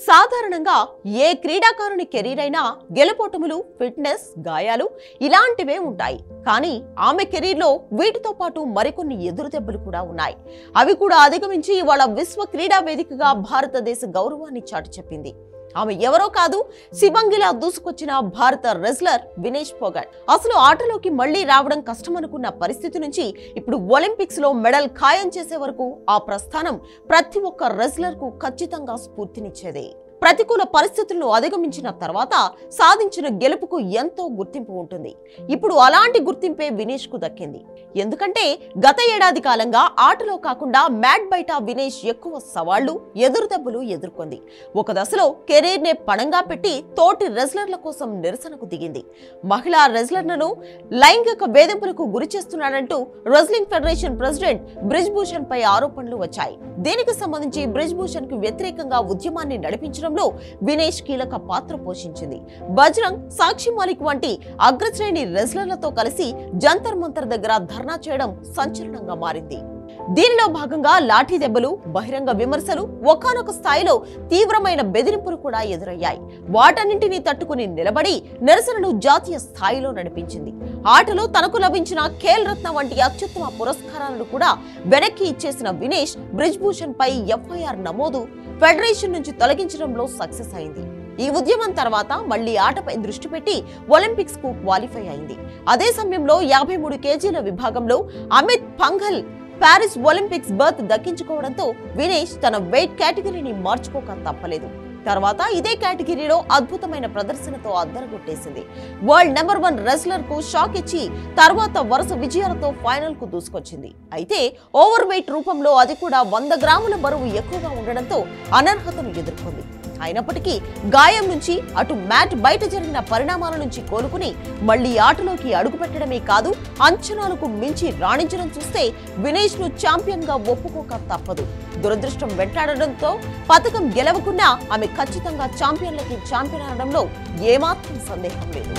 సాధారణంగా ఏ క్రీడాకారుని కెరీర్ అయినా గెలుపోటములు, ఫిట్నెస్, గాయాలు ఇలాంటివే ఉంటాయి. కానీ ఆమె కెరీర్లో వీటితో పాటు మరికొన్ని ఎదురుదెబ్బలు కూడా ఉన్నాయి. అవి కూడా అధిగమించి ఇవాళ విశ్వ క్రీడా వేదికగా భారతదేశ గౌరవాన్ని చాటి చెప్పింది. ఆమె ఎవరో కాదు, శివంగిలా దూసుకొచ్చిన భారత రెజ్లర్ వినేష్ ఫోగట్. అసలు ఆటలోకి మళ్లీ రావడం కష్టమనుకున్న పరిస్థితి నుంచి ఇప్పుడు ఒలింపిక్స్ లో మెడల్ ఖాయం చేసే వరకు ఆ ప్రస్థానం ప్రతి ఒక్క రెజ్లర్ కు ఖచ్చితంగా స్ఫూర్తినిచ్చేదే. ప్రతికూల పరిస్థితులను అధిగమించిన తర్వాత సాధించిన గెలుపుకు ఎంతో గుర్తింపు ఉంటుంది. ఇప్పుడు అలాంటి గుర్తింపే వినేష్ కు దక్కింది. ఎందుకంటే గత ఏడాది కాలంగా ఆటలో కాకుండా మ్యాట్ బయట వినేష్ ఎక్కువ సవాళ్లు, ఎదురుదెబ్బలు ఎదుర్కొంది. ఒక దశలో కెరీర్ నే పణంగా పెట్టి తోటి రెజ్లర్ల కోసం నిరసనకు దిగింది. మహిళా రెజ్లర్లను లైంగిక వేధింపులకు గురి చేస్తున్నాడంటూ wrestling federation president Brij Bhushan పై ఆరోపణలు వచ్చాయి. దీనికి సంబంధించి బ్రిజ్ భూషణ్ కు వ్యతిరేకంగా ఉద్యమాన్ని నడిపించడంలో వినేష్ కీలక పాత్ర పోషించింది. బజరంగ్, సాక్షి మాలిక్ వంటి అగ్రశ్రేణి రెజ్లర్లతో కలిసి జంతర్ మంతర్ దగ్గర ధర్నా చేయడం సంచలనంగా మారింది. దీనిలో భాగంగా లాఠీ దెబ్బలు, బహిరంగ విమర్శలు, ఒకానొక స్థాయిలో తీవ్రమైన బెదిరింపులు కూడా ఎదురయ్యాయి. వాటన్నింటినీ తట్టుకుని నిలబడి నిరసనను జాతీయ స్థాయిలో నడిపించింది. ఆటలో తనకు లభించిన ఖేల్ రత్న వంటి అత్యుత్తమ పురస్కారాలను కూడా వెనక్కి ఇచ్చేసిన వినేష్ బ్రిజ్ భూషణ్ పై ఎఫ్ఐఆర్ నమోదు, ఫెడరేషన్ నుంచి తొలగించడంలో సక్సెస్ అయింది. ఈ ఉద్యమం తర్వాత మళ్లీ ఆటపై దృష్టి పెట్టి ఒలింపిక్స్ కు క్వాలిఫై అయింది. అదే సమయంలో 53 కేజీల విభాగంలో Amit Panghal Paris Olympics berth దక్కించుకోవడంతో వినేష్ తన వెయిట్ కేటగిరీని మార్చుకోక తప్పలేదు. తర్వాత ఇదే కేటగిరీలో అద్భుతమైన ప్రదర్శనతో అద్దరగొట్టేసింది. వరల్డ్ నెంబర్ 1 రెజ్లర్ కు షాక్ ఇచ్చి తర్వాత వరుస విజయాలతో ఫైనల్ కు దూసుకొచ్చింది. అయితే ఓవర్ వెయిట్ రూపంలో అది కూడా 100 గ్రాముల బరువు ఎక్కువగా ఉండడంతో అనర్హతను ఎదుర్కొంది. అయినప్పటికీ గాయం నుంచి అటు మ్యాట్ బయట జరిగిన పరిణామాల నుంచి కోలుకుని మళ్లీ ఆటలోకి అడుగుపెట్టడమే కాదు, అంచనాలకు మించి రాణించడం చూస్తే వినేష్ ను ఛాంపియన్ గా ఒప్పుకోక తప్పదు. దురదృష్టం వెంటాడడంతో పతకం గెలవకున్నా ఆమె ఖచ్చితంగా ఛాంపియన్లకి ఛాంపియన్ అనడంలో ఏమాత్రం సందేహం లేదు.